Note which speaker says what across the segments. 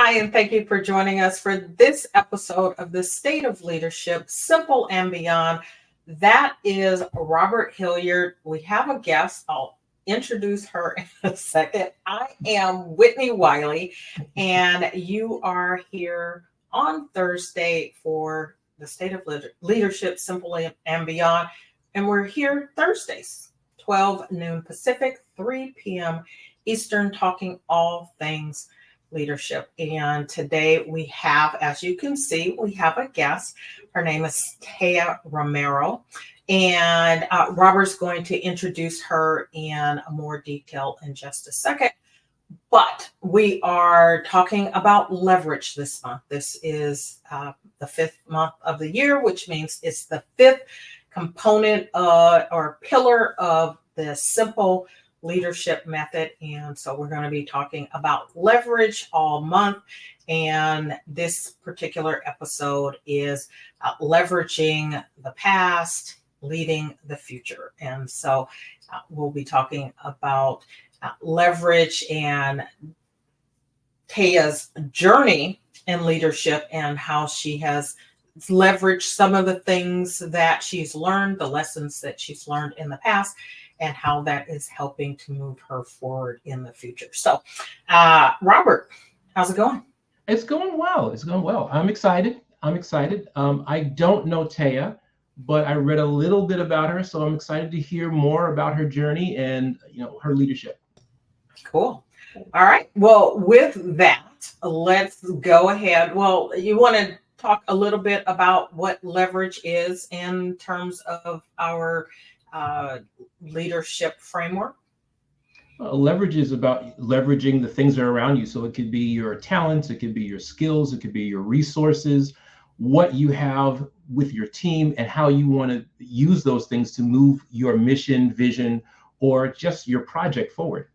Speaker 1: Hi, and thank you for joining us for this episode of the State of Leadership, Simple and Beyond. That is Robert Hilliard. We have a guest. I'll introduce her in a second. I am Whitnie Wiley, and you are here on Thursday for the State of Leadership, Simple and Beyond. And we're here Thursdays, 12 noon Pacific, 3 p.m. Eastern, talking all things leadership. And today we have, as you can see, we have a guest. Her name is Taya Romero. And Robert's going to introduce her in more detail in just a second. But we are talking about leverage this month. This is the fifth month of the year, which means it's the fifth component or pillar of the simple leadership method. And so we're going to be talking about leverage all month. And this particular episode is leveraging the past, leading the future. And so we'll be talking about leverage and Taya's journey in leadership and how she has leveraged some of the things that she's learned, the lessons that she's learned in the past, and how that is helping to move her forward in the future. So, Robert, how's it going?
Speaker 2: It's going well. It's going well. I'm excited. I don't know Taya, but I read a little bit about her, so I'm excited to hear more about her journey and her leadership.
Speaker 1: Cool. All right. Well, with that, let's go ahead. Well, you want to talk a little bit about what leverage is in terms of our leadership framework?
Speaker 2: Leverage is about leveraging the things that are around you. So it could be your talents, it could be your skills, it could be your resources, what you have with your team, and how you want to use those things to move your mission, vision, or just your project forward.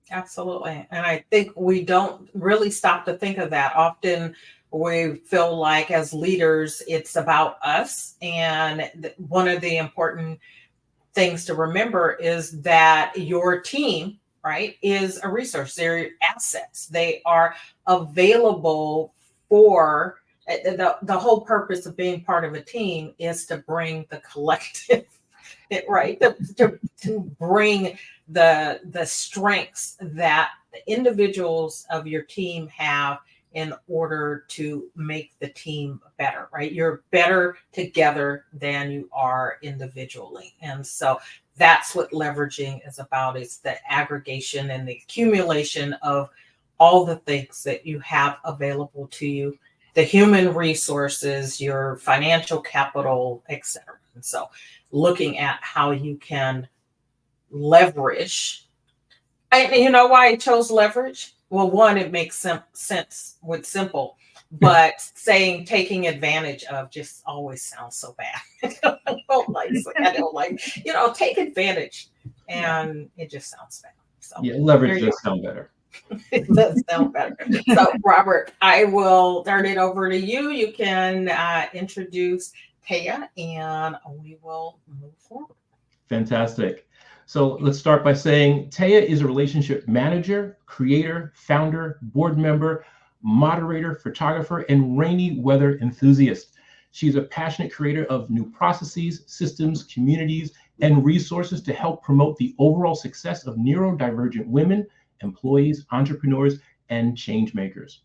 Speaker 1: Absolutely. And I think we don't really stop to think of that. Often we feel like as leaders, it's about us. And one of the important things to remember is that your team, right, is a resource. They're assets. They are available for the whole purpose of being part of a team is to bring the collective, right, to bring the strengths that the individuals of your team have in order to make the team better, right? You're better together than you are individually. And so that's what leveraging is about. It's the aggregation and the accumulation of all the things that you have available to you, the human resources, your financial capital, etc. And so looking at how you can leverage. You know why I chose leverage? Well, one, it makes sense with simple, but saying taking advantage of just always sounds so bad. I don't like, take advantage, and it just sounds bad. So
Speaker 2: yeah, leverage does sound better.
Speaker 1: It does sound better. So, Robert, I will turn it over to you. You can introduce Taya, and we will move forward.
Speaker 2: Fantastic. So let's start by saying Taya is a relationship manager, creator, founder, board member, moderator, photographer, and rainy weather enthusiast. She's a passionate creator of new processes, systems, communities, and resources to help promote the overall success of neurodivergent women, employees, entrepreneurs, and change makers.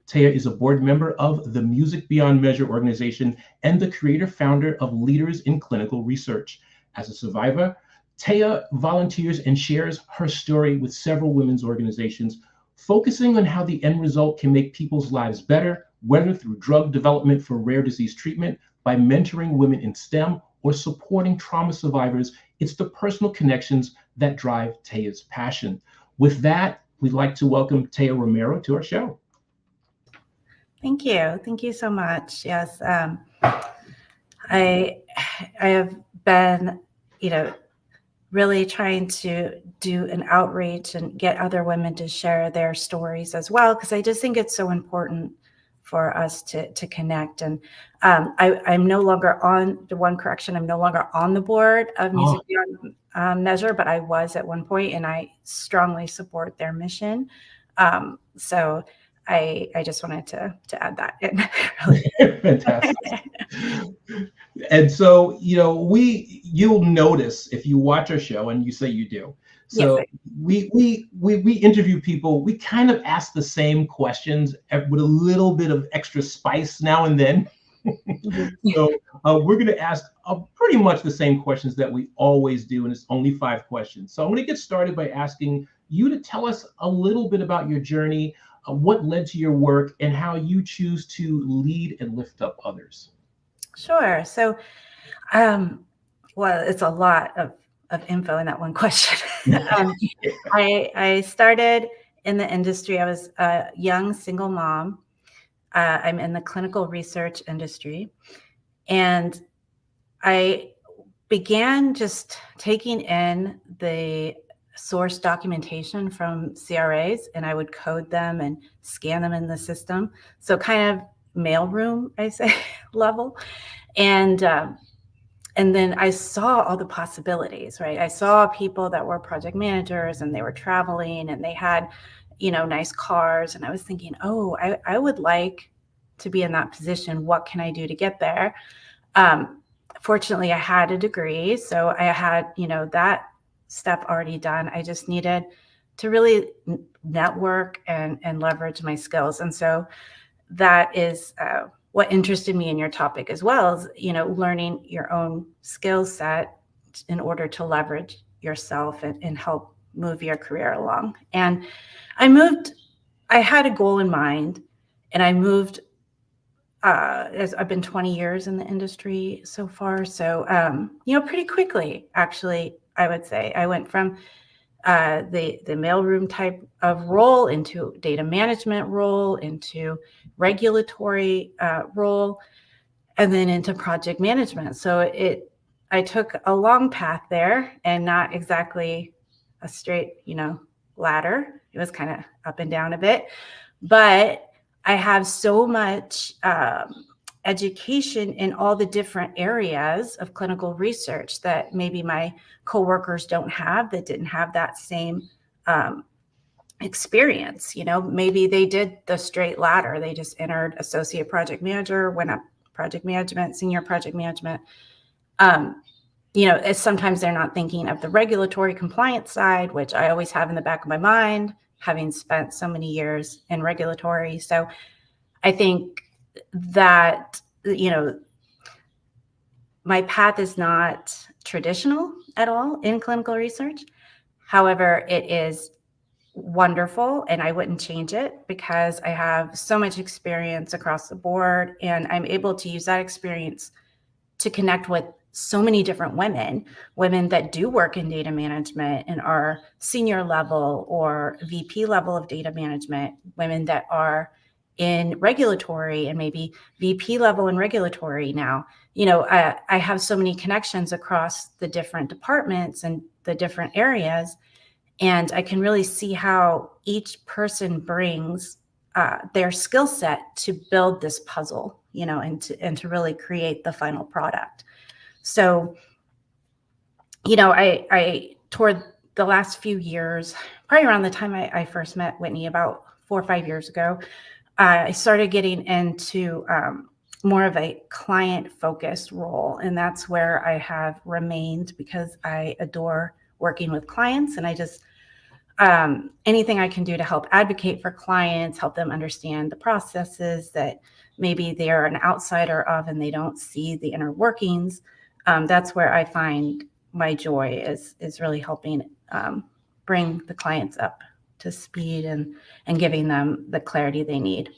Speaker 2: Taya is a board member of the Music Beyond Measure organization and the creator founder of Leaders in Clinical Research. As a survivor, Taya volunteers and shares her story with several women's organizations, focusing on how the end result can make people's lives better, whether through drug development for rare disease treatment, by mentoring women in STEM, or supporting trauma survivors. It's the personal connections that drive Taya's passion. With that, we'd like to welcome Taya Romero to our show.
Speaker 3: Thank you. Thank you so much. Yes. I have been, really trying to do an outreach and get other women to share their stories as well, because I just think it's so important for us to connect. And I'm no longer on the one correction. I'm no longer on the board of Music Beyond Measure, but I was at one point, and I strongly support their mission. So I just wanted to add that in.
Speaker 2: Fantastic. And so, you'll notice if you watch our show, and you say you do. So
Speaker 3: Yes,
Speaker 2: we interview people. We kind of ask the same questions with a little bit of extra spice now and then. So we're going to ask pretty much the same questions that we always do, and it's only 5 questions. So I'm going to get started by asking you to tell us a little bit about your journey, what led to your work, and how you choose to lead and lift up others.
Speaker 3: Sure. So, well, it's a lot of info in that one question. I started in the industry. I was a young single mom. I'm in the clinical research industry, and I began just taking in the source documentation from CRAs, and I would code them and scan them in the system. So kind of mailroom, I say, level. And then I saw all the possibilities, right? I saw people that were project managers and they were traveling and they had, nice cars. And I was thinking, oh, I would like to be in that position. What can I do to get there? Fortunately, I had a degree. So I had, that step already done. I just needed to really network and leverage my skills. And so that is what interested me in your topic as well, is, learning your own skill set in order to leverage yourself and help move your career along. And I had a goal in mind, and I moved, as I've been 20 years in the industry so far. So, pretty quickly, actually, I would say I went from the mailroom type of role into data management role, into regulatory role, and then into project management. So I took a long path there, and not exactly a straight, ladder. It was kind of up and down a bit, but I have so much education in all the different areas of clinical research that maybe my coworkers don't have, that didn't have that same experience. Maybe they did the straight ladder. They just entered associate project manager, went up project management, senior project management. Sometimes they're not thinking of the regulatory compliance side, which I always have in the back of my mind, having spent so many years in regulatory. So I think that, my path is not traditional at all in clinical research. However, it is wonderful, and I wouldn't change it because I have so much experience across the board, and I'm able to use that experience to connect with so many different women that do work in data management and are senior level or VP level of data management, women that are in regulatory and maybe VP level in regulatory now. I have so many connections across the different departments and the different areas, and I can really see how each person brings their skill set to build this puzzle, and to really create the final product. So, I toward the last few years, probably around the time I first met Whitney, about 4 or 5 years ago, I started getting into more of a client-focused role. And that's where I have remained because I adore working with clients. And I just, anything I can do to help advocate for clients, help them understand the processes that maybe they're an outsider of and they don't see the inner workings. That's where I find my joy is really helping bring the clients up to speed and giving them the clarity they need.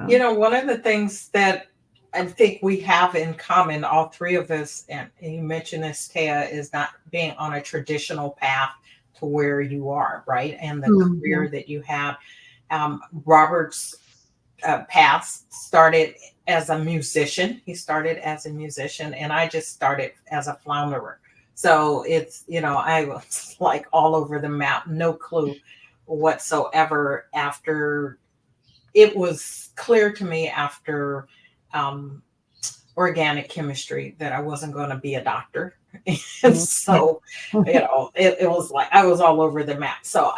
Speaker 3: So.
Speaker 1: One of the things that I think we have in common, all three of us, and you mentioned this, Taya, is not being on a traditional path to where you are, right? And the career that you have. Robert's path started as a musician. He started as a musician, and I just started as a flounderer. So it's, I was like all over the map, no clue whatsoever. After it was clear to me after organic chemistry that I wasn't going to be a doctor. And so, it was like I was all over the map. So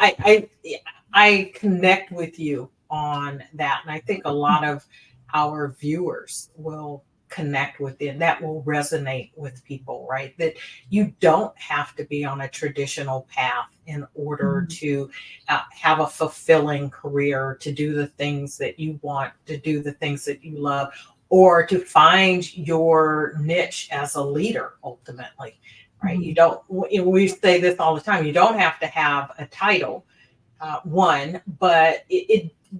Speaker 1: I connect with you on that. And I think a lot of our viewers will connect with it. That will resonate with people, right? That you don't have to be on a traditional path in order to have a fulfilling career, to do the things that you want, to do the things that you love, or to find your niche as a leader ultimately, right? You don't, we say this all the time, you don't have to have a title, one, but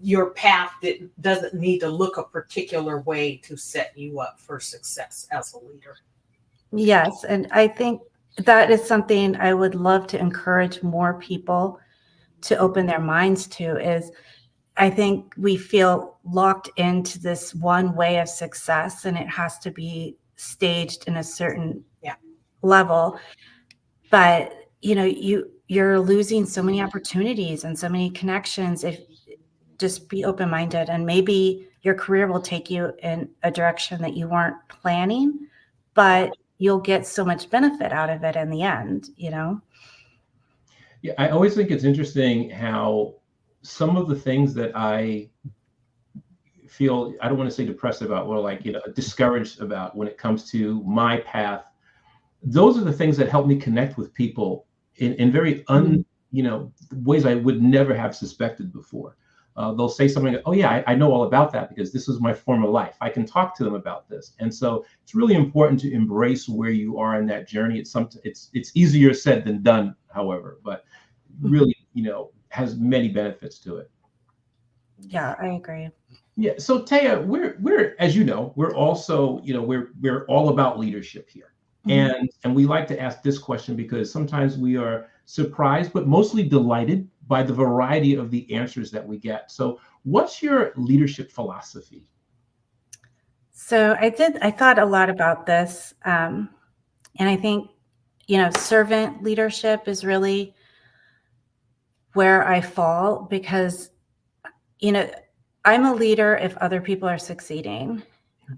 Speaker 1: your path that doesn't need to look a particular way to set you up for success as a leader.
Speaker 3: Yes, and I think that is something I would love to encourage more people to open their minds to. Is I think we feel locked into this one way of success, and it has to be staged in a certain level. But you're losing so many opportunities and so many connections if just be open-minded, and maybe your career will take you in a direction that you weren't planning, but you'll get so much benefit out of it in the end.
Speaker 2: Yeah, I always think it's interesting how some of the things that I feel, I don't want to say depressed about, or like, discouraged about when it comes to my path, those are the things that help me connect with people in very ways I would never have suspected before. They'll say something, oh yeah, I know all about that because this is my former life. I can talk to them about this. And so it's really important to embrace where you are in that journey. It's easier said than done, however, but really, has many benefits to it.
Speaker 3: Yeah, I agree.
Speaker 2: Yeah. So Taya, we're as you know, we're also, we're all about leadership here. And we like to ask this question because sometimes we are surprised, but mostly delighted by the variety of the answers that we get. So what's your leadership philosophy?
Speaker 3: So I thought a lot about this. And I think, servant leadership is really where I fall because, I'm a leader if other people are succeeding.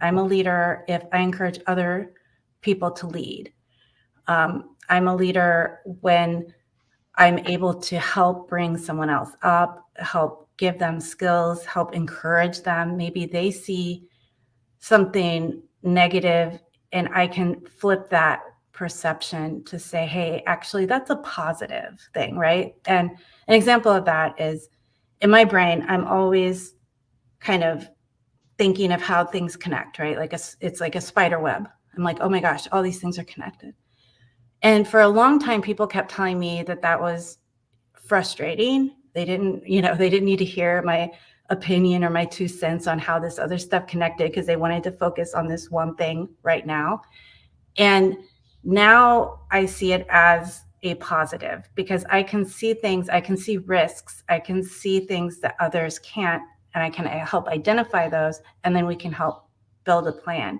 Speaker 3: I'm a leader if I encourage other people to lead. I'm a leader when I'm able to help bring someone else up, help give them skills, help encourage them. Maybe they see something negative and I can flip that perception to say, hey, actually, that's a positive thing, right? And an example of that is in my brain, I'm always kind of thinking of how things connect, right? It's like a spider web. I'm like, oh my gosh, all these things are connected. And for a long time, people kept telling me that was frustrating. They didn't need to hear my opinion or my 2 cents on how this other stuff connected because they wanted to focus on this one thing right now. And now I see it as a positive because I can see things, I can see risks, I can see things that others can't, and I can help identify those, and then we can help build a plan.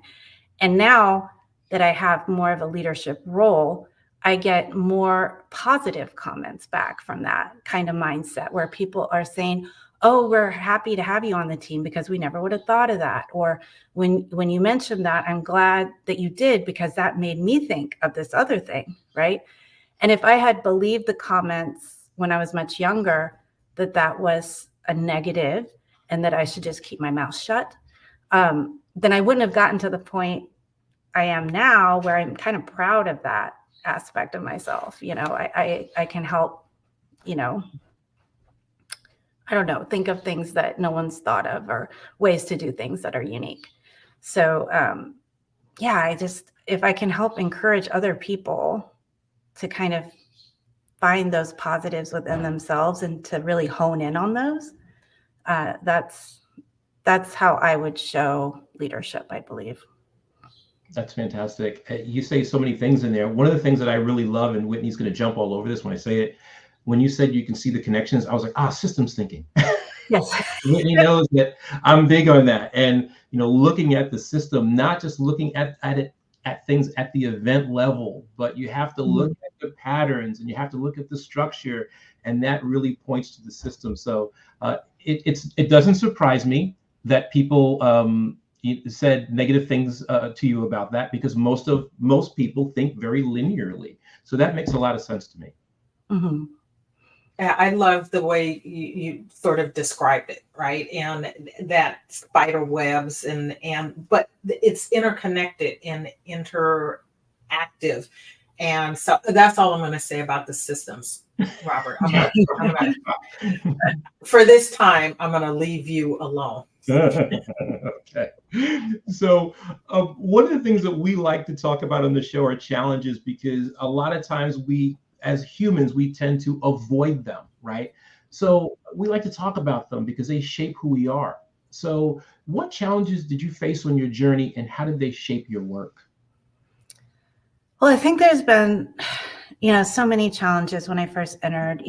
Speaker 3: And now that I have more of a leadership role, I get more positive comments back from that kind of mindset where people are saying, oh, we're happy to have you on the team because we never would have thought of that. Or when you mentioned that, I'm glad that you did because that made me think of this other thing, right? And if I had believed the comments when I was much younger, that was a negative and that I should just keep my mouth shut, then I wouldn't have gotten to the point I am now where I'm kind of proud of that aspect of myself. I can help, I don't know, think of things that no one's thought of or ways to do things that are unique. So, if I can help encourage other people to kind of find those positives within themselves and to really hone in on those, that's how I would show leadership, I believe.
Speaker 2: That's fantastic. You say so many things in there. One of the things that I really love, and Whitney's going to jump all over this when I say it, when you said you can see the connections, I was like, systems thinking.
Speaker 3: Yes.
Speaker 2: Whitney knows that I'm big on that. And, looking at the system, not just looking at things at the event level, but you have to look at the patterns and you have to look at the structure, and that really points to the system. So it doesn't surprise me that people said negative things to you about that, because most people think very linearly. So that makes a lot of sense to me.
Speaker 3: Mm-hmm.
Speaker 1: I love the way you sort of described it, right? And that spider webs but it's interconnected and interactive. And so that's all I'm going to say about the systems, Robert. For this time, I'm going to leave you alone.
Speaker 2: Okay. So, one of the things that we like to talk about on the show are challenges, because a lot of times we, as humans, we tend to avoid them, right? So, we like to talk about them because they shape who we are. So, what challenges did you face on your journey, and how did they shape your work?
Speaker 3: Well, I think there's been, so many challenges when I first entered,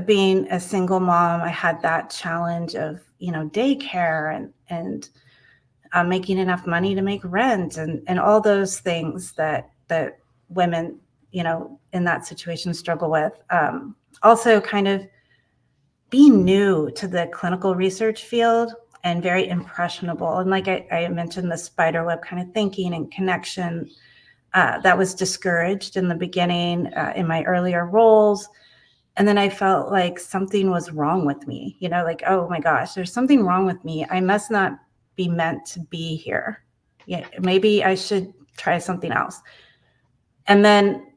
Speaker 3: being a single mom. I had that challenge of, daycare and making enough money to make rent and all those things that women, in that situation struggle with. Also kind of being new to the clinical research field and very impressionable. And like I mentioned, the spider web kind of thinking and connection, that was discouraged in the beginning, in my earlier roles. And then I felt like something was wrong with me, like, oh my gosh, there's something wrong with me. I must not be meant to be here. Yeah, maybe I should try something else. And then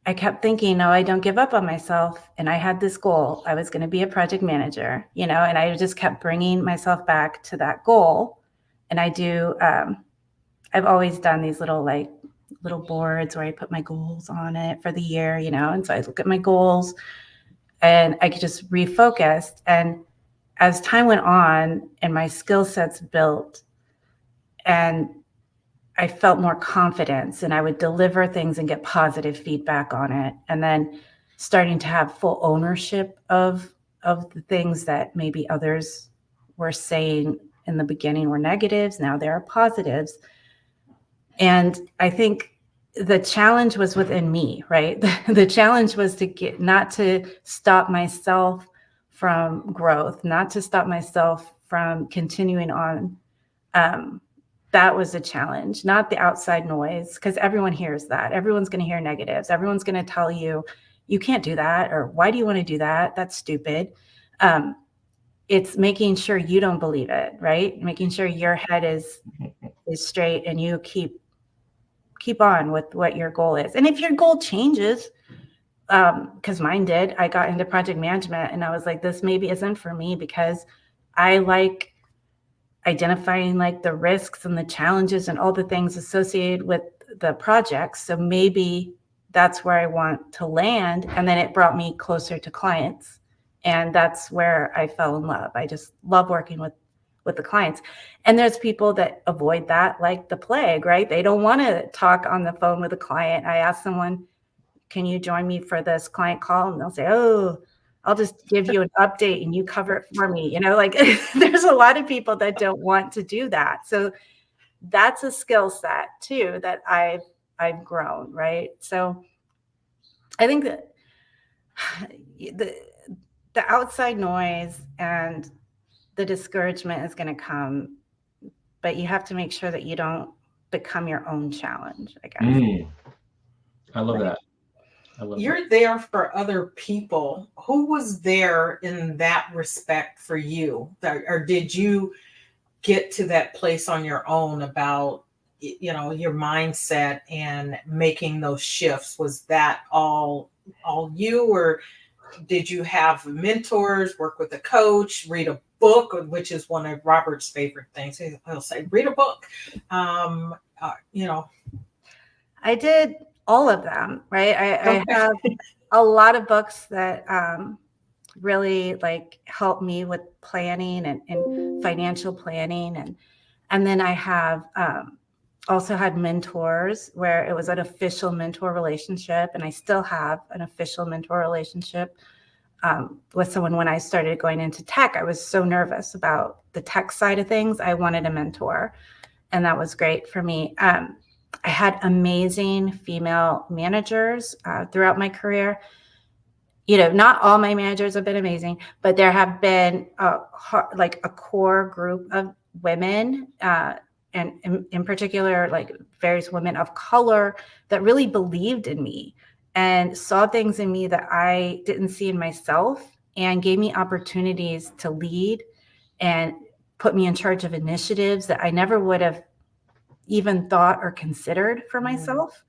Speaker 3: I kept thinking, no, I don't give up on myself. And I had this goal. I was going to be a project manager, and I just kept bringing myself back to that goal. And I've always done these little boards where I put my goals on it for the year, and so I look at my goals and I could just refocus. And as time went on and my skill sets built and I felt more confidence, and I would deliver things and get positive feedback on it. And then starting to have full ownership of the things that maybe others were saying in the beginning were negatives. Now there are positives. And I think the challenge was within me, right? The challenge was not to stop myself from growth, not to stop myself from continuing on. That was a challenge, not the outside noise, because everyone hears that. Everyone's going to hear negatives. Everyone's going to tell you, you can't do that, or why do you want to do that? That's stupid. It's making sure you don't believe it, right? Making sure your head is straight and you keep on with what your goal is. And if your goal changes, because mine did, I got into project management and I was like, this maybe isn't for me, because I like identifying like the risks and the challenges and all the things associated with the projects. So maybe that's where I want to land. And then it brought me closer to clients. And that's where I fell in love. I just love working with the clients. And there's people that avoid that like the plague, right? They don't want to talk on the phone with a client. I ask someone, can you join me for this client call? And they'll say, oh, I'll just give you an update and you cover it for me. Like there's a lot of people that don't want to do that. So that's a skill set too, that I've grown, right? So I think that the outside noise and the discouragement is going to come, but you have to make sure that you don't become your own challenge, I guess.
Speaker 2: I love that.
Speaker 1: You're there for other people. Who was there in that respect for you? Or did you get to that place on your own about, your mindset and making those shifts? Was that all you, or did you have mentors, work with a coach, read a book, which is one of Robert's favorite things? He'll say, read a book.
Speaker 3: I did all of them, right? I have a lot of books that really like help me with planning and financial planning. And then I have also had mentors where it was an official mentor relationship. And I still have an official mentor relationship with someone. When I started going into tech, I was so nervous about the tech side of things. I wanted a mentor, and that was great for me. I had amazing female managers throughout my career. Not all my managers have been amazing, but there have been a core group of women, and in particular, like various women of color that really believed in me and saw things in me that I didn't see in myself, and gave me opportunities to lead and put me in charge of initiatives that I never would have even thought or considered for myself.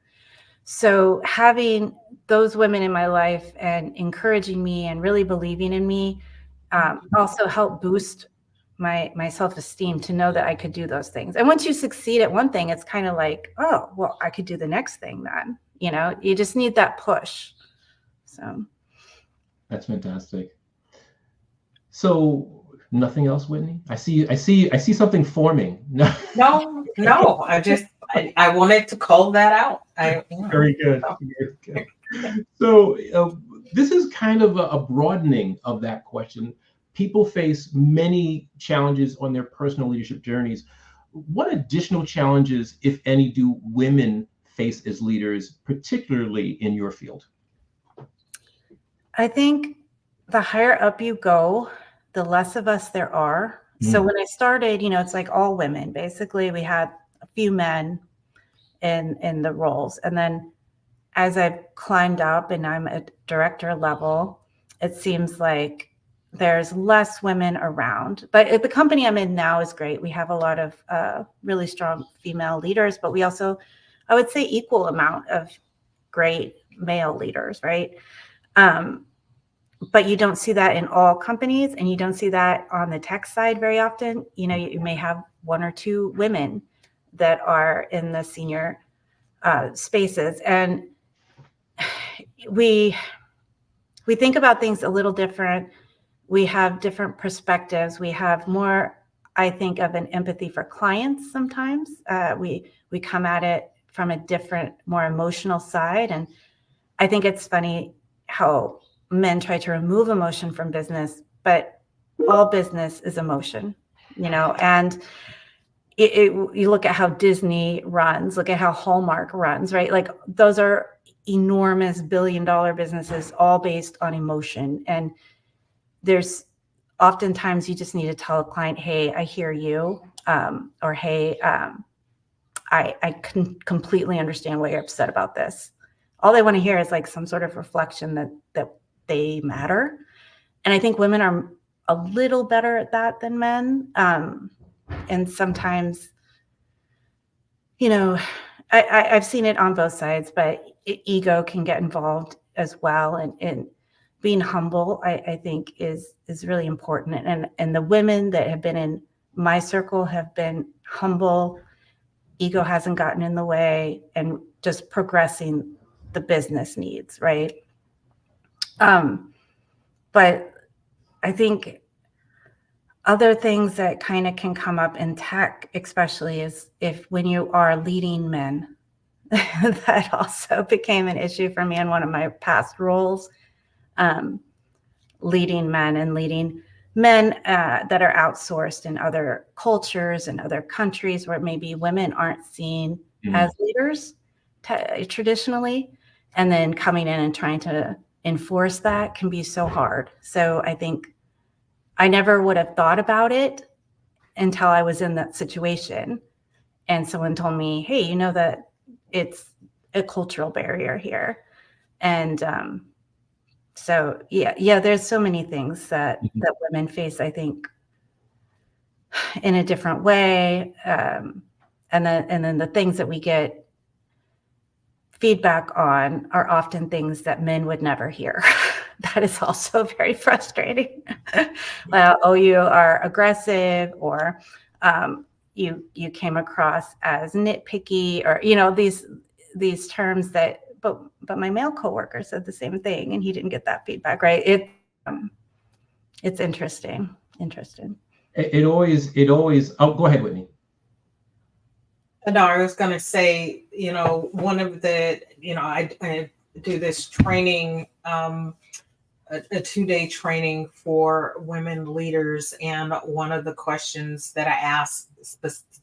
Speaker 3: So having those women in my life and encouraging me and really believing in me also helped boost my self-esteem, to know that I could do those things. And once you succeed at one thing, it's kind of like, oh, well, I could do the next thing then. You know, you just need that push. So
Speaker 2: That's fantastic. So nothing else, Whitney? I see something forming. No.
Speaker 1: No. I wanted to call that out.
Speaker 2: Very good. Very good. So this is kind of a broadening of that question. People face many challenges on their personal leadership journeys. What additional challenges, if any, do women face as leaders, particularly in your field?
Speaker 3: I think the higher up you go, the less of us there are. So when I started, it's like all women. Basically, we had a few men in the roles. And then as I've climbed up and I'm at director level, it seems like there's less women around. But the company I'm in now is great. We have a lot of really strong female leaders, but we also, I would say, equal amount of great male leaders, right? But you don't see that in all companies, and you don't see that on the tech side very often. You may have one or two women that are in the senior spaces, and we think about things a little different. We have different perspectives. We have more, I think, of an empathy for clients sometimes. We come at it from a different, more emotional side. And I think it's funny how men try to remove emotion from business, but all business is emotion, and you look at how Disney runs, look at how Hallmark runs, right? Like, those are enormous billion-dollar businesses, all based on emotion. And there's oftentimes you just need to tell a client, hey, I hear you, or hey, I can completely understand why you're upset about this. All they want to hear is like some sort of reflection that they matter. And I think women are a little better at that than men. And sometimes, I've seen it on both sides, but ego can get involved as well. And being humble, I think, is really important. And the women that have been in my circle have been humble. Ego hasn't gotten in the way, and just progressing the business needs, right? But I think other things that kind of can come up in tech, especially, is when you are leading men. That also became an issue for me in one of my past roles, leading men and leading men that are outsourced in other cultures and other countries where maybe women aren't seen as leaders traditionally, and then coming in and trying to enforce that can be so hard. So I think I never would have thought about it until I was in that situation, and someone told me, hey, that it's a cultural barrier here. And so there's so many things that women face, I think, in a different way. And then the things that we get feedback on are often things that men would never hear. That is also very frustrating. Oh, you are aggressive, or you came across as nitpicky, or these terms that. But my male coworker said the same thing, and he didn't get that feedback, right? It's interesting.
Speaker 2: It always. Oh, go ahead, Whitney.
Speaker 1: No, I was going to say, one of the, I do this training, a 2-day training for women leaders. And one of the questions that I ask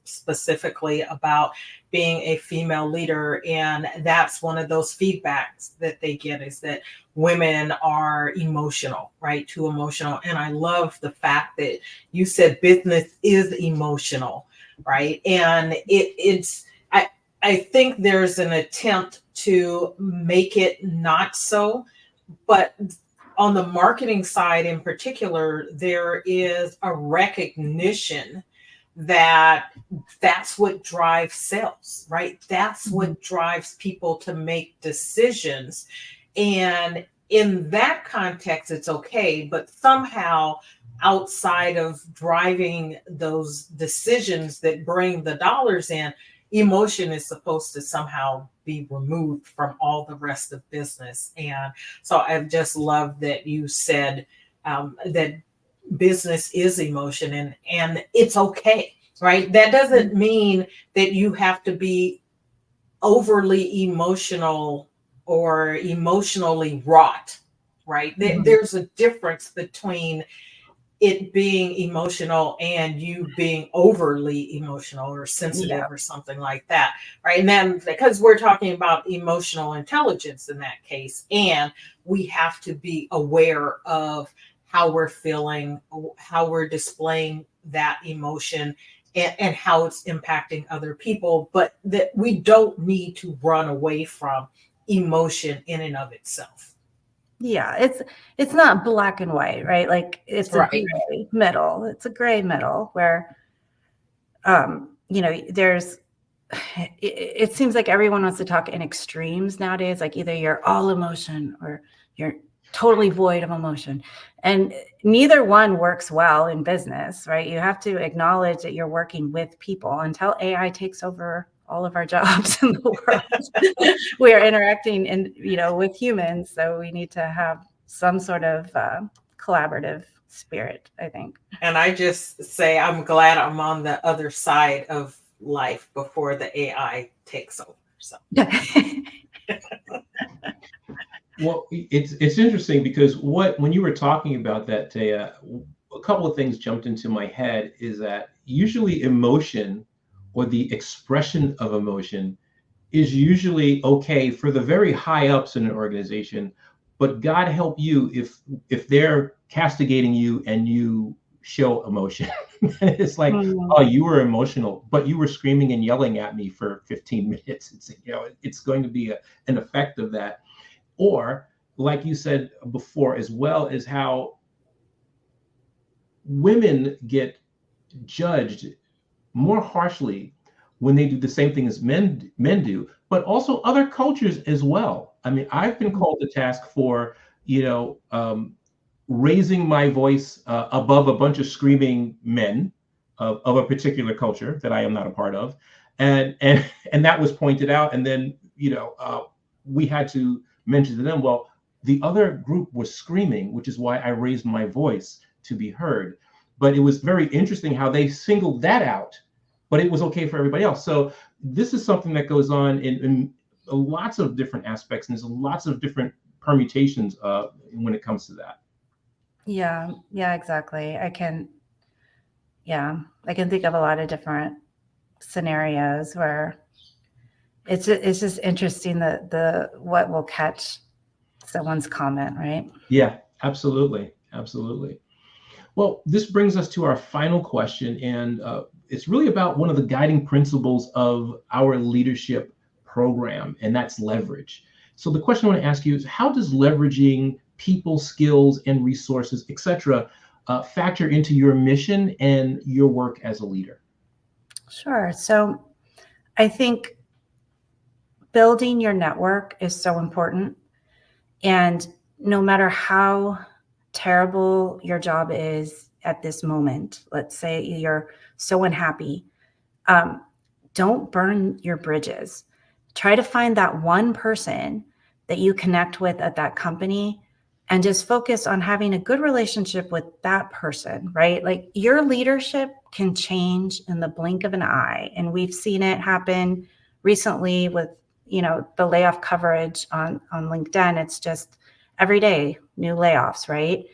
Speaker 1: specifically about being a female leader, and that's one of those feedbacks that they get, is that women are emotional, right? Too emotional. And I love the fact that you said business is emotional, right? And I think there's an attempt to make it not so, but on the marketing side in particular, there is a recognition that that's what drives sales, right? That's what drives people to make decisions. And in that context, it's okay, but somehow outside of driving those decisions that bring the dollars in, emotion is supposed to somehow be removed from all the rest of business. And so I just love that you said that business is emotion, and it's okay, right? That doesn't mean that you have to be overly emotional or emotionally wrought, right? There's a difference between it being emotional and you being overly emotional or sensitive or something like that, right? And then because we're talking about emotional intelligence in that case, and we have to be aware of how we're feeling, how we're displaying that emotion, and how it's impacting other people, but that we don't need to run away from emotion in and of itself.
Speaker 3: Yeah, it's not black and white, right? Like it's a gray middle. It's a gray middle where there's it seems like everyone wants to talk in extremes nowadays, like either you're all emotion or you're totally void of emotion. And neither one works well in business, right? You have to acknowledge that you're working with people. Until AI takes over all of our jobs in the world, we are interacting with humans. So we need to have some sort of collaborative spirit, I think.
Speaker 1: And I just say, I'm glad I'm on the other side of life before the AI takes over. So.
Speaker 2: Well, it's interesting because when you were talking about that, Taya, a couple of things jumped into my head is that usually emotion or the expression of emotion is usually okay for the very high ups in an organization, but God help you if they're castigating you and you show emotion. It's like, oh, you were emotional, but you were screaming and yelling at me for 15 minutes. It's going to be an effect of that. Or like you said before as well, is how women get judged more harshly when they do the same thing as men do, but also other cultures as well. I mean, I've been called to task for, raising my voice above a bunch of screaming men of a particular culture that I am not a part of, and that was pointed out, and then we had to mention to them, well, the other group was screaming, which is why I raised my voice to be heard. But it was very interesting how they singled that out, but it was okay for everybody else. So this is something that goes on in lots of different aspects, and there's lots of different permutations when it comes to that.
Speaker 3: Yeah, exactly. I can think of a lot of different scenarios where it's just interesting the what will catch someone's comment, right?
Speaker 2: Yeah, absolutely. Well, this brings us to our final question, and it's really about one of the guiding principles of our leadership program, and that's leverage. So the question I want to ask you is, how does leveraging people, skills, and resources, etc., factor into your mission and your work as a leader?
Speaker 3: Sure. So I think building your network is so important. And no matter how terrible your job is at this moment, let's say you're so unhappy, don't burn your bridges. Try to find that one person that you connect with at that company and just focus on having a good relationship with that person, right? Like your leadership can change in the blink of an eye. And we've seen it happen recently with, the layoff coverage on LinkedIn. It's just every day, new layoffs, right?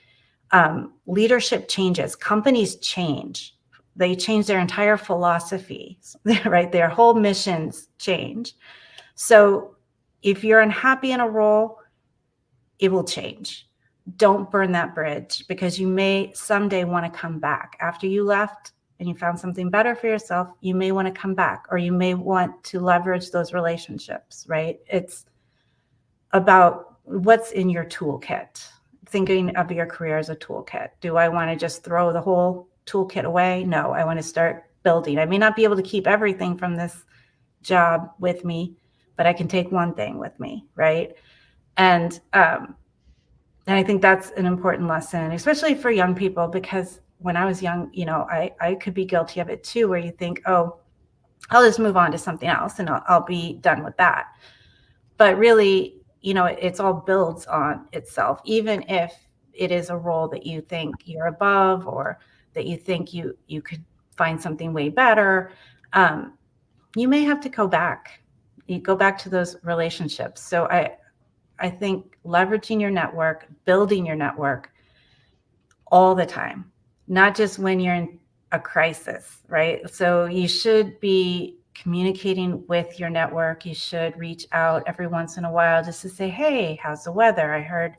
Speaker 3: Leadership changes, companies change. They change their entire philosophy, right? Their whole missions change. So if you're unhappy in a role, it will change. Don't burn that bridge, because you may someday want to come back. After you left, and you found something better for yourself, you may want to come back, or you may want to leverage those relationships, right? It's about what's in your toolkit. Thinking of your career as a toolkit. Do I want to just throw the whole toolkit away? No, I want to start building. I may not be able to keep everything from this job with me, but I can take one thing with me, right? And I think that's an important lesson, especially for young people, because when I was young, I could be guilty of it too, where you think, oh, I'll just move on to something else and I'll be done with that. But really, it's all builds on itself, even if it is a role that you think you're above, or that you think you could find something way better. You may have to go back. You go back to those relationships. So I think leveraging your network, building your network all the time, not just when you're in a crisis, right? So you should be communicating with your network. You should reach out every once in a while just to say, hey, how's the weather? I heard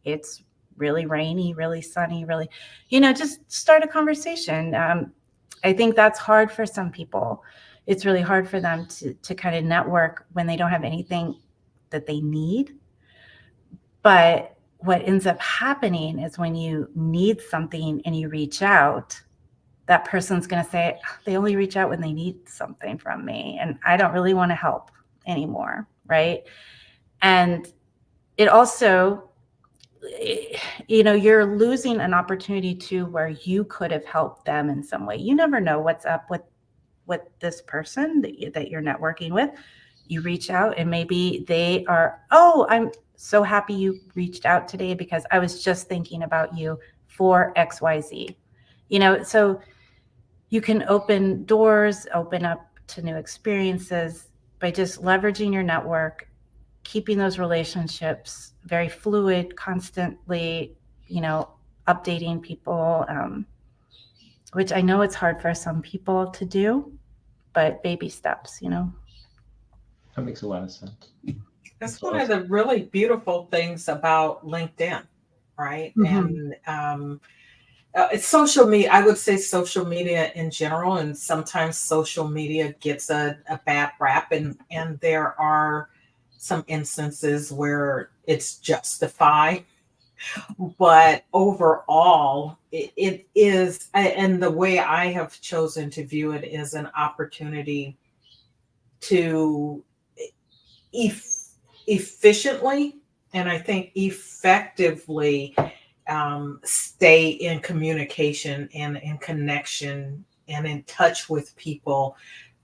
Speaker 3: it's really rainy, really sunny, really, just start a conversation. I think that's hard for some people. It's really hard for them to kind of network when they don't have anything that they need. But what ends up happening is when you need something and you reach out, that person's going to say, they only reach out when they need something from me, and I don't really want to help anymore, right? And it also, you're losing an opportunity too, where you could have helped them in some way. You never know what's up with this person that you're networking with. You reach out and maybe they are, oh, I'm so happy you reached out today because I was just thinking about you for XYZ. So you can open doors, open up to new experiences by just leveraging your network, keeping those relationships very fluid, constantly, updating people, which I know it's hard for some people to do, but baby steps,
Speaker 2: That makes a lot of sense.
Speaker 1: That's one of the really beautiful things about LinkedIn, right?
Speaker 3: Mm-hmm.
Speaker 1: And it's social media. I would say social media in general, and sometimes social media gets a bad rap, and there are some instances where it's justified. But overall, it is, and the way I have chosen to view it is an opportunity to efficiently, and I think effectively, stay in communication and in connection and in touch with people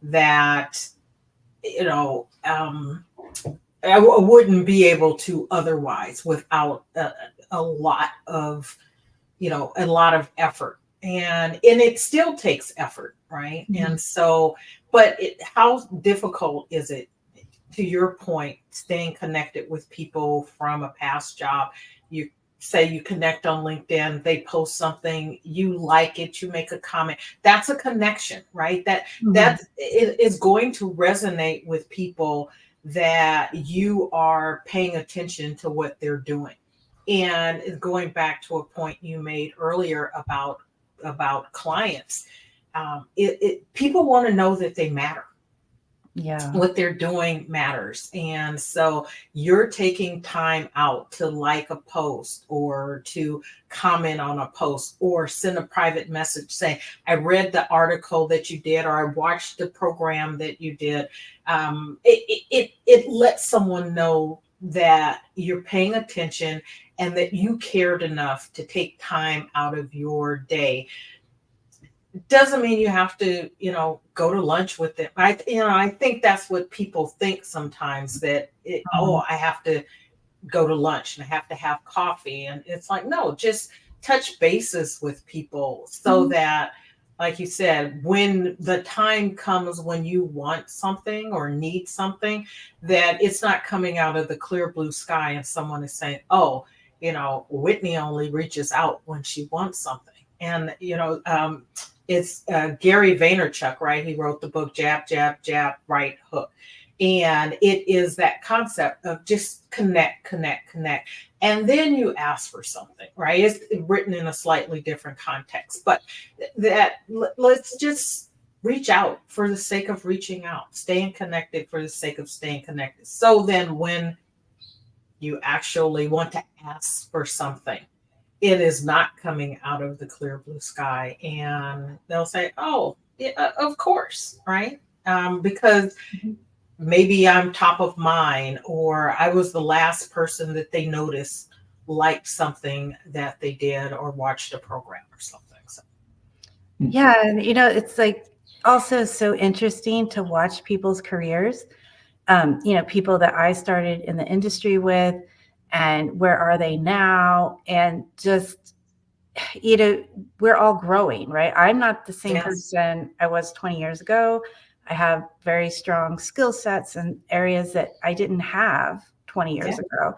Speaker 1: that, I wouldn't be able to otherwise without a lot of effort. And it still takes effort, right?
Speaker 3: Mm-hmm.
Speaker 1: And so, but how difficult is it, to your point, staying connected with people from a past job? You say you connect on LinkedIn, they post something, you like it, you make a comment. That's a connection, right? That is going to resonate with people, that you are paying attention to what they're doing. And going back to a point you made earlier about clients, people want to know that they matter.
Speaker 3: Yeah.
Speaker 1: What they're doing matters. And so you're taking time out to like a post, or to comment on a post, or send a private message saying, I read the article that you did, or I watched the program that you did. It lets someone know that you're paying attention and that you cared enough to take time out of your day. Doesn't mean you have to, go to lunch with them. I think that's what people think sometimes, that I have to go to lunch and I have to have coffee. And it's like, no, just touch bases with people so that, like you said, when the time comes when you want something or need something, that it's not coming out of the clear blue sky and someone is saying, oh, Whitney only reaches out when she wants something. And, it's Gary Vaynerchuk, right? He wrote the book, Jab, Jab, Jab, Right Hook. And it is that concept of just connect. And then you ask for something, right? It's written in a slightly different context, but let's just reach out for the sake of reaching out, staying connected for the sake of staying connected. So then when you actually want to ask for something, it is not coming out of the clear blue sky. And they'll say, oh, yeah, of course, right? Because maybe I'm top of mind, or I was the last person that they noticed liked something that they did or watched a program or something. So.
Speaker 3: Yeah, and it's like also so interesting to watch people's careers. People that I started in the industry with, and where are they now? And just, we're all growing, right? I'm not the same person I was 20 years ago. I have very strong skill sets in areas that I didn't have 20 years ago.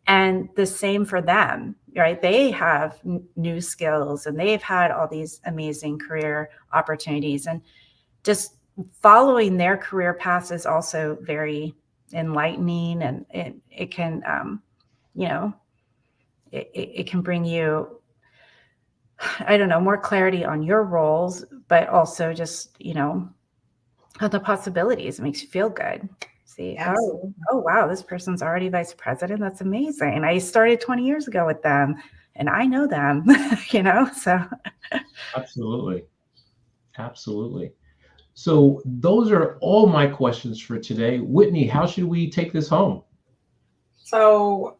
Speaker 3: And the same for them, right? They have new skills and they've had all these amazing career opportunities. And just following their career paths is also very enlightening, and it can, it can bring you, I don't know, more clarity on your roles, but also just, the possibilities. It makes you feel good. See, oh wow, this person's already vice president. That's amazing. I started 20 years ago with them and I know them, so.
Speaker 2: Absolutely. So those are all my questions for today. Whitnie, how should we take this home?
Speaker 1: So,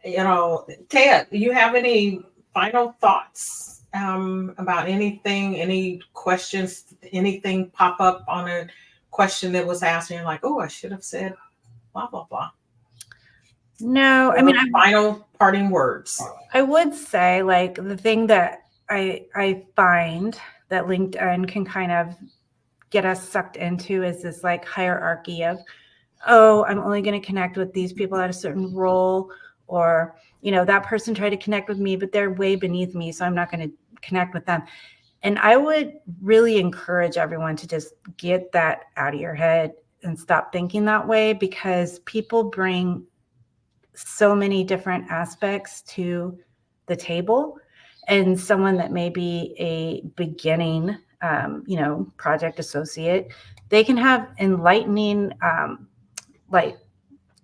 Speaker 1: Ted, do you have any final thoughts about anything, any questions, anything pop up on a question that was asked and you're like, oh, I should have said blah, blah, blah?
Speaker 3: No,
Speaker 1: final parting words.
Speaker 3: I would say, like, the thing that I find that LinkedIn can kind of get us sucked into is this like hierarchy of, oh, I'm only going to connect with these people at a certain role, or, that person tried to connect with me, but they're way beneath me, so I'm not going to connect with them. And I would really encourage everyone to just get that out of your head and stop thinking that way, because people bring so many different aspects to the table. And someone that may be a beginning, project associate, they can have enlightening,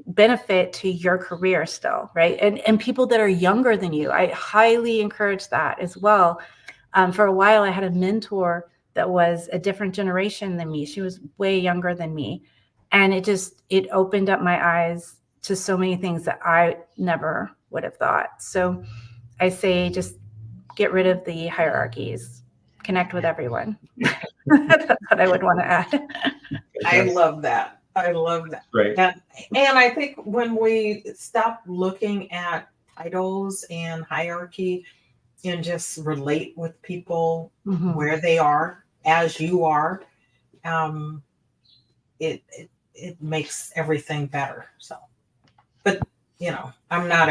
Speaker 3: benefit to your career still, right? And people that are younger than you, I highly encourage that as well. For a while, I had a mentor that was a different generation than me. She was way younger than me. And it opened up my eyes to so many things that I never would have thought. So I say, just get rid of the hierarchies, connect with everyone. That's what I would want to add.
Speaker 1: I love that.
Speaker 2: Right.
Speaker 1: And I think when we stop looking at titles and hierarchy and just relate with people where they are, as you are, it makes everything better. So, but I'm not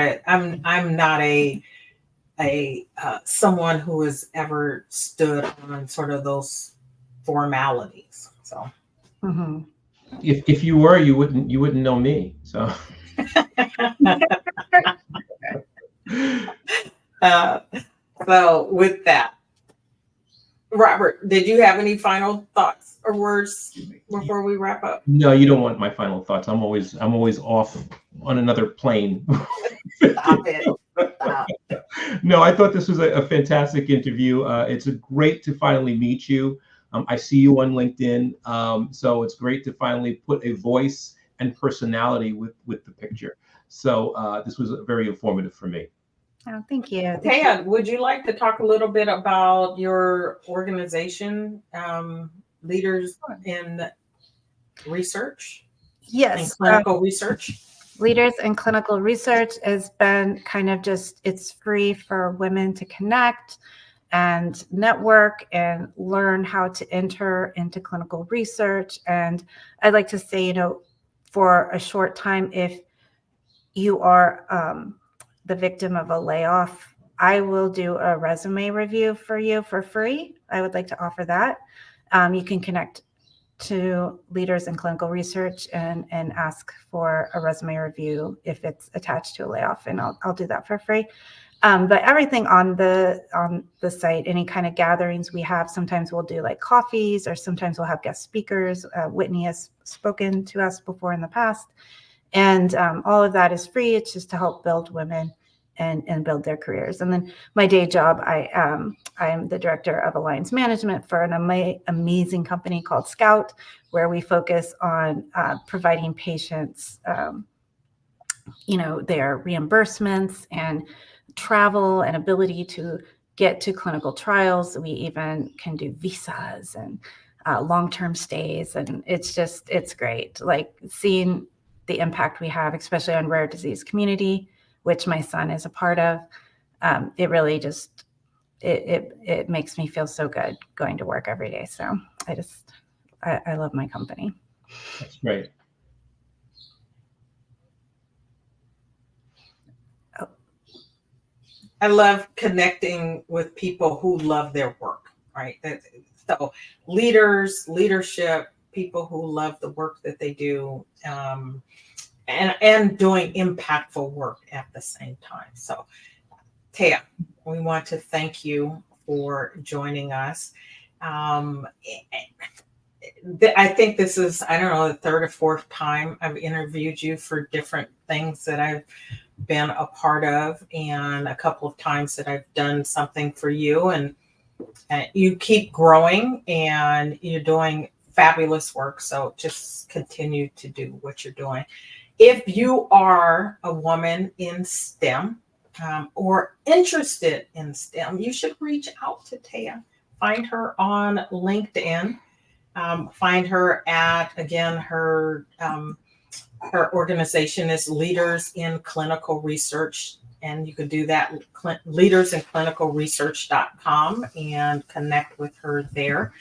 Speaker 1: a someone who has ever stood on sort of those formalities. So.
Speaker 2: If you were, you wouldn't know me. So.
Speaker 1: So with that, Robert, did you have any final thoughts or words before we wrap up?
Speaker 2: No, you don't want my final thoughts. I'm always off on another plane.
Speaker 1: Stop it.
Speaker 2: No, I thought this was a fantastic interview. It's great to finally meet you. I see you on LinkedIn, so it's great to finally put a voice and personality with the picture. So this was very informative for me.
Speaker 3: Oh, thank you.
Speaker 1: Ted, would you like to talk a little bit about your organization, Leaders in Research?
Speaker 3: Yes.
Speaker 1: And clinical research?
Speaker 3: Leaders in Clinical Research has been kind of it's free for women to connect and network and learn how to enter into clinical research. And I'd like to say, for a short time, if you are the victim of a layoff, I will do a resume review for you for free. I would like to offer that. You can connect to leaders in clinical research and ask for a resume review if it's attached to a layoff, and I'll do that for free. But everything on the site, any kind of gatherings we have, sometimes we'll do like coffees, or sometimes we'll have guest speakers. Whitney has spoken to us before in the past, and all of that is free. It's just to help build women and build their careers. And then my day job, I'm the director of alliance management for an amazing company called Scout, where we focus on providing patients, their reimbursements and travel and ability to get to clinical trials. We even can do visas and long-term stays. And it's great. Like seeing the impact we have, especially on rare disease community, which my son is a part of. It really just, it makes me feel so good going to work every day. So I love my company.
Speaker 2: That's great.
Speaker 1: I love connecting with people who love their work, right? So leadership, people who love the work that they do, and doing impactful work at the same time. So, Taya, we want to thank you for joining us. I think this is, I don't know, the third or fourth time I've interviewed you for different things that I've been a part of, and a couple of times that I've done something for you, and you keep growing and you're doing fabulous work. So just continue to do what you're doing. If you are a woman in STEM or interested in STEM, you should reach out to Taya. Find her on LinkedIn. Find her at, again, her organization is Leaders in Clinical Research. And you can do that, leadersinclinicalresearch.com, and connect with her there.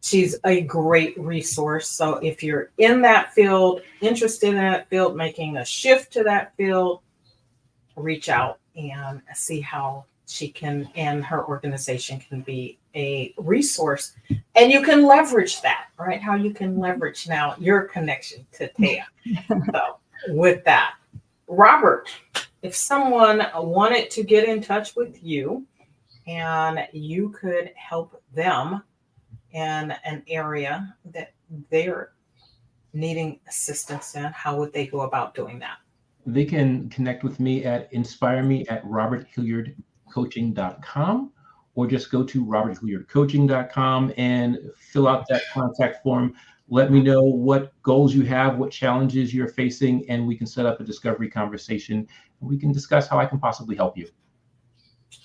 Speaker 1: She's a great resource. So if you're in that field, interested in that field, making a shift to that field, reach out and see how she can, and her organization can be a resource. And you can leverage that, right? How you can leverage now your connection to Taya. So with that, Robert, if someone wanted to get in touch with you and you could help them in an area that they're needing assistance in, how would they go about doing that?
Speaker 2: They can connect with me at inspireme@roberthilliardcoaching.com, or just go to roberthilliardcoaching.com and fill out that contact form. Let me know what goals you have, what challenges you're facing, and we can set up a discovery conversation, and we can discuss how I can possibly help you.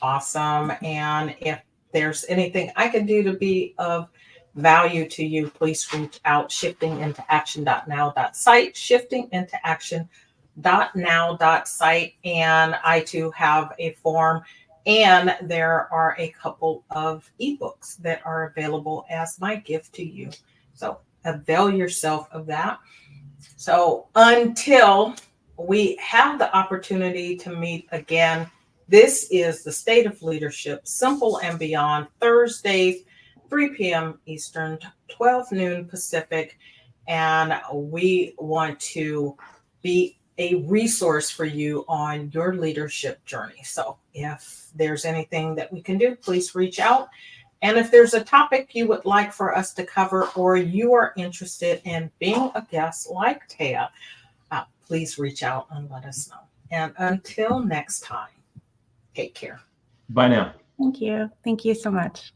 Speaker 1: Awesome. And if there's anything I can do to be of value to you, please reach out. shiftingintoaction.now.site, shiftingintoaction.now.site. And I too have a form, and there are a couple of ebooks that are available as my gift to you. So avail yourself of that. So until we have the opportunity to meet again, this is the State of Leadership, Simple and Beyond, Thursdays, 3 p.m. Eastern, 12 noon Pacific. And we want to be a resource for you on your leadership journey. So if there's anything that we can do, please reach out. And if there's a topic you would like for us to cover, or you are interested in being a guest like Taya, please reach out and let us know. And until next time, take care.
Speaker 2: Bye now.
Speaker 3: Thank you. Thank you so much.